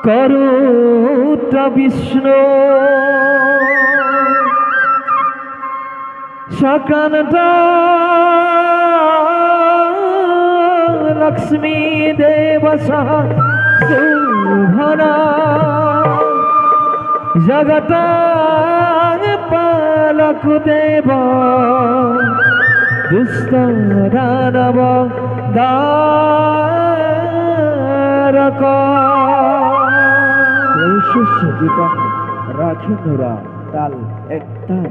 करुत विष्णु शकंता लक्ष्मी देव सह शुभना जगत पालक देव दुष्ट दानव दारक गीता राखेनुरा ताल एकताल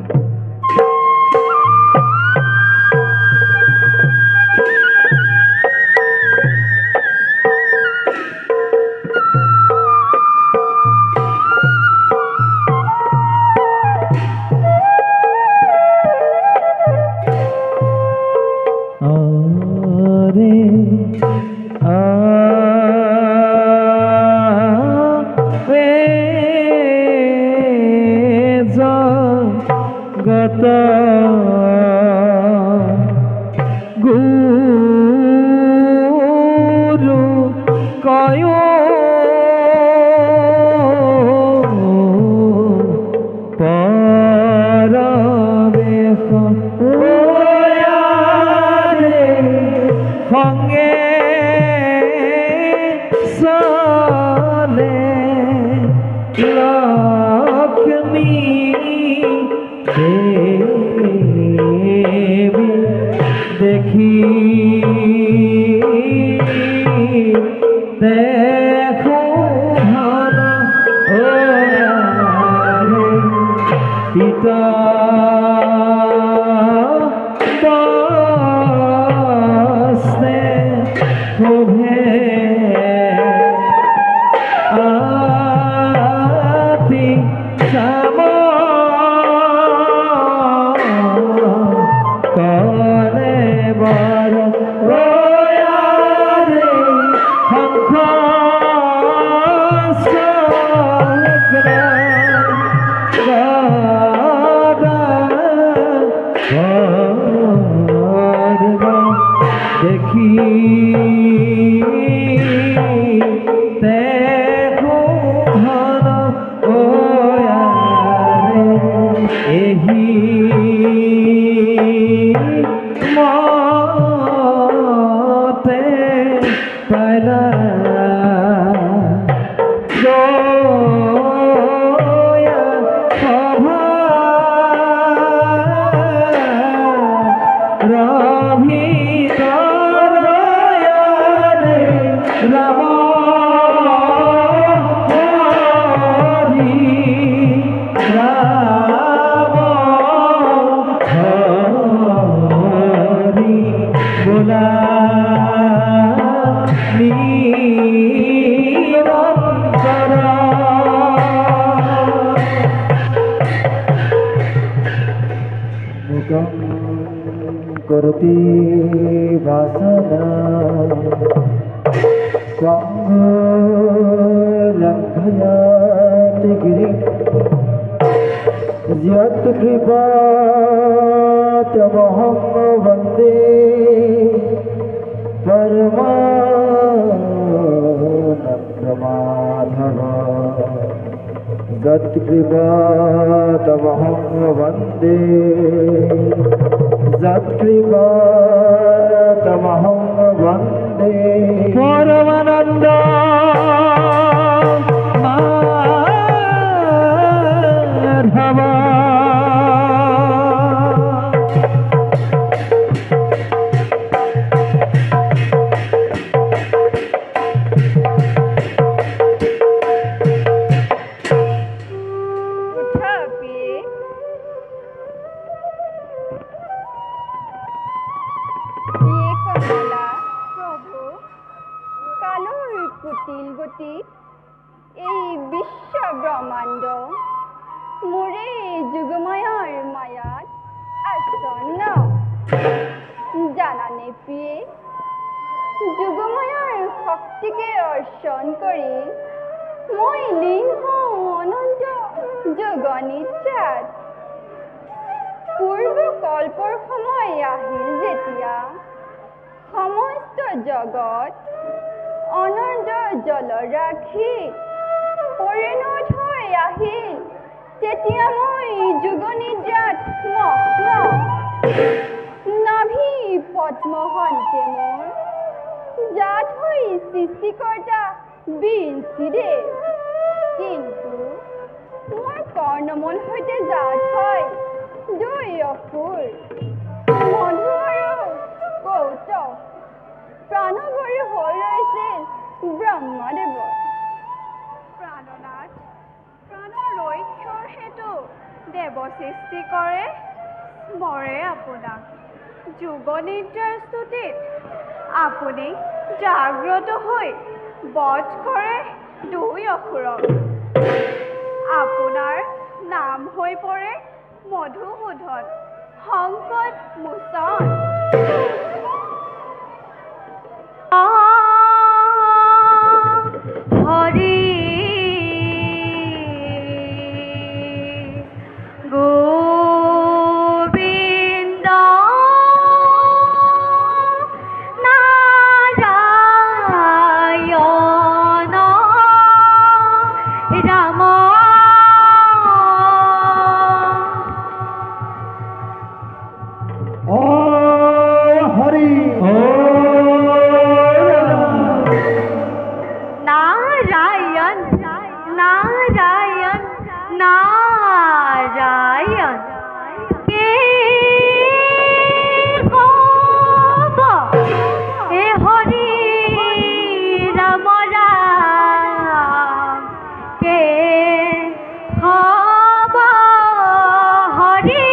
गुरु कयो परवेश संगे सले लक्ष्मी देवी देखी देखो धन पिता बसते शोभे आती समा देखी देखो धन एही मते पला करती वासना लंघयाति गिरि यत् कृपा तमहं वन्दे परमानन्दमाधव यत् कृपा तमहं वन्दे जत्कृपा तमहं वन्दे परमानन्द माधव विश्व ब्रह्मांड मोरे जुगमायार मायात आसन्न जानाने प्रिये जुगमायार शक्ति के अर्शन करी মই লীন হওঁ অনন্ত যোগনিচাত পূৰ্ব কল্পৰ সময় আহিল যেতিয়া জগত অনন্ত জলৰাশি পৰিণত হৈ আহিল তেতিয়া মই যুগনিদ্ৰাত মগ্ন নাভি পদ্মহন্তে মোৰ জাত হৈ সৃষ্টিকৰ্তা বিৰিঞ্চিদেৱ কিন্তু মোৰ কৰ্ণমল সৈতে জাত হয় দুই অসুৰ মধু আৰু কৌতম প্ৰাণৱৰী হৈ ৰৈছিল ব্ৰহ্মদেৱৰ প্ৰাণনাথ প্ৰাণৰ ৰক্ষৰ হেতু দেৱ সৃষ্টি কৰে স্মৰে আপোনাক যুগনিদ্ৰাৰ স্তুতিত আপুনি জাগ্ৰত হৈ বধ কৰে দুই অসুৰক আপোনাৰ নাম হৈ পৰে মধুসূদন সংকট মোচন হৰি গোবিন্দ নাৰায়ণ ৰাম ও হরি ও নারায়ণ নারায়ণ নারায়ণ কে কব হে হরি রাম রাম কে কব হরি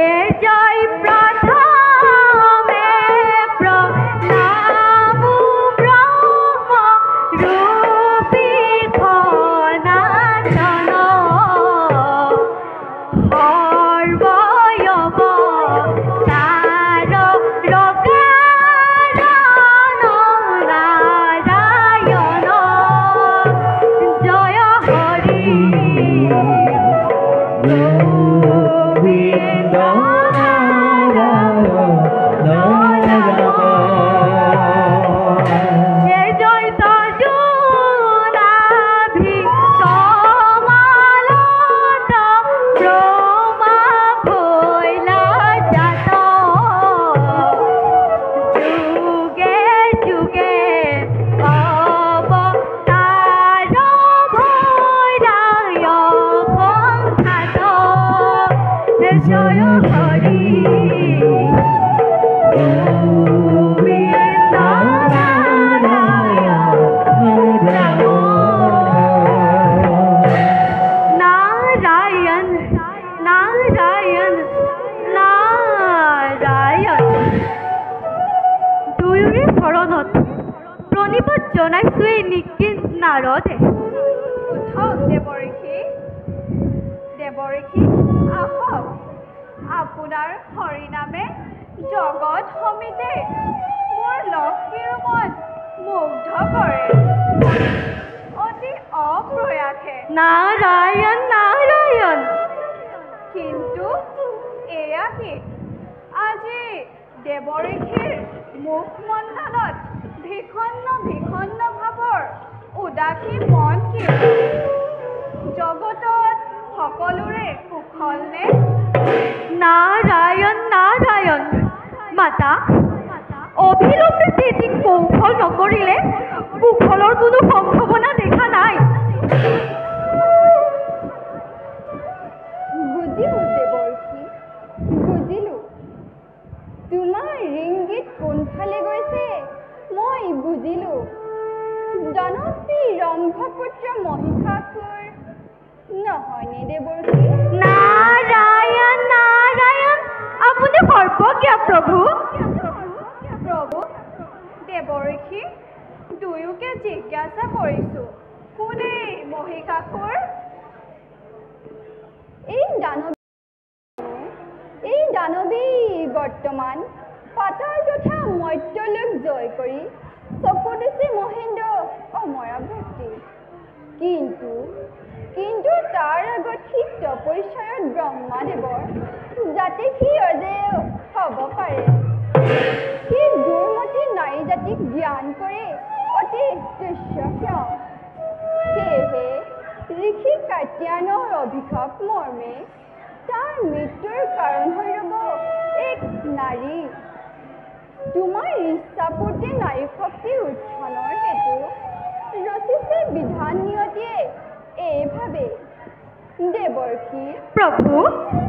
এ জয় প্রথমে প্রণাম ব্রহ্ম রূপী সনাতন সর্বয়ব তার রকারণ নারায়ণ জয় হরি গোবিন্দ হে জয় তজুনাভি কমলত ব্রহ্মা ভৈলা জাত যুগে যুগে অবতার ভৈরায় সংঘাত জয় হরি গোবিন্দ নারায়ণ নারায়ণ নারায়ণ দুয়োৰে চৰণত প্ৰণিপাত জনাইছো এই নিকিন নাৰদে উঠক দেৱঋষি আহক আপোনাৰ হৰিনামে জগত সমিতে মোৰ লক্ষ্মীৰ মন মুগ্ধ কৰে অতি অপ্ৰয়াসে নাৰায়ণ নাৰায়ণ কিন্তু এয়া কি আজি দেৱঋষিৰ মুখমণ্ডলত ভীষণ ভাৱৰ উদাসী মন কি জগতত সকলোৰে কুশল নে নাৰায়ণ নাৰায়ণ মাতা অবিলম্বে যেটি কৌশল নকৰিলে কুশলৰ কোনো সম্ভাৱনা দেখা নাই বুজিলো দেৱৰ্ষি বুজিলো তোমাৰ ৰিংগীত কোনফালে গৈছে মই বুজিলো জনপ্ৰী ৰম্ভপুত্ৰ মহিষাসুৰ নহয়নে দেৱৰ্ষি নাৰায়ণ নাৰায়ণ আপুনি সৰ্বজ্ঞ প্ৰভু দেৱঋষি দুয়োকে জিজ্ঞাসা কৰিছো কোনে মহিষাসুৰ এই দানৱী বৰ্তমান পাতাল তথা মৰ্ত্যলোক জয় কৰি চকু দিছে মহেন্দ্ৰ অমৰাৱতী কিন্তু তাৰ আগত সি তপস্যাত ব্ৰহ্মাদেৱৰ যাতে সি অজেয় হ'ব পাৰে দুঃস্বপ্ন সেয়েহে ঋষি কাত্যায়নৰ অভিশাপ মৰ্মে তাৰ মৃত্যুৰ কাৰণ হৈ ৰ'ব এক নাৰী তোমাৰ ইচ্ছাপূৰ্তি নাৰী শক্তিৰ উত্থানৰ হেতু ৰচিছে বিধান নিয়তিয়ে এইভাৱে দেৱৰ্ষি প্ৰভু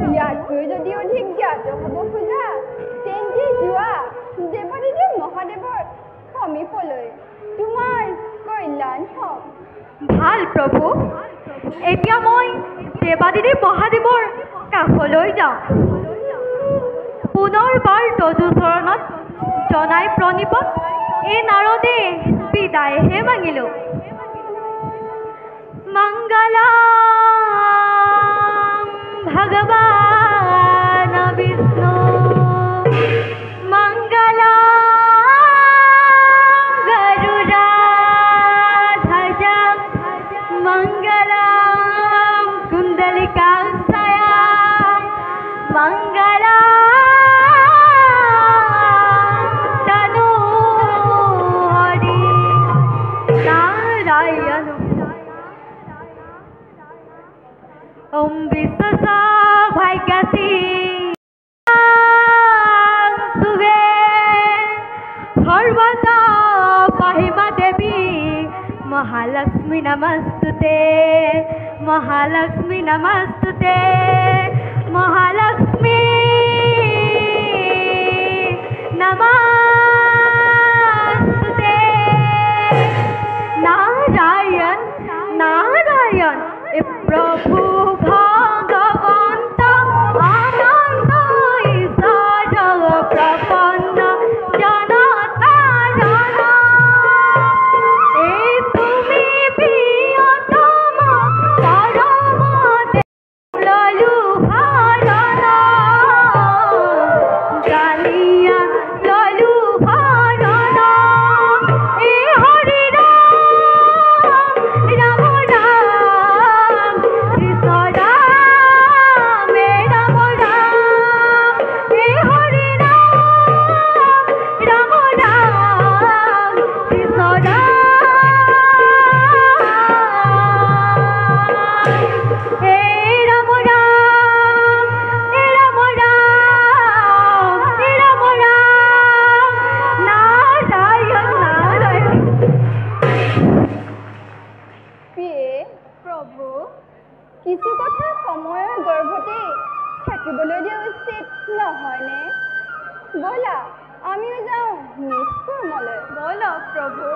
ইয়াতকৈ যদি অধিক জ্ঞাত হ'ব খোজা তেন্তে যোৱা দেৱাদিদেৱ মহাদেৱৰ সমীপলৈ তোমাৰ কল্যাণ হওক ভাল প্ৰভু এতিয়া মই দেৱাদিদেৱ মহাদেৱৰ কাষলৈ যাওঁ পুনৰবাৰ তজুচৰণত জনাই প্ৰণিপত এই নাৰদে বিদায়হে মাগিলোঁ মংগলা ভগৱান বিষ্ণু মংগলা গৰুড়ধ্বজ মংগলা কুণ্ডলিকাক্ষয়া মংগলা তনু হৰি নাৰায়ণ ওম বিশ্ব ভাগ্যসী শুভে সৰ্বত পাহিমা দেৱী মহালক্ষ্মী নমস্তুতে মহালক্ষ্মী নমস্তুতে মহালক্ষ্মী নমস্তুতে নারায়ণ নারায়ণ এ প্রভু ভগবন্ত আনন্দ ঈশ্বর প্রপন্ন জনতারণ এই তুমি প্রিয়তম পরম ললু হরণ গালিয়া ললু হরণ এ হরি রাম রাম কৃষ্ণ রাম রাম রাম এ হরি রাম রাম কৃষ্ণ রাম হে রাম রাম হে রাম রাম হে রাম রাম নারায়ণ নারায়ণ প্ৰিয়ে প্ৰভু কিছু কথা সময়ৰ গৰ্ভতে থাকিবলৈ দিয়া উচিত নহয়নে ব'লা আমিও যাওঁ নিষ্কৰ্মলৈ বলো প্ৰভু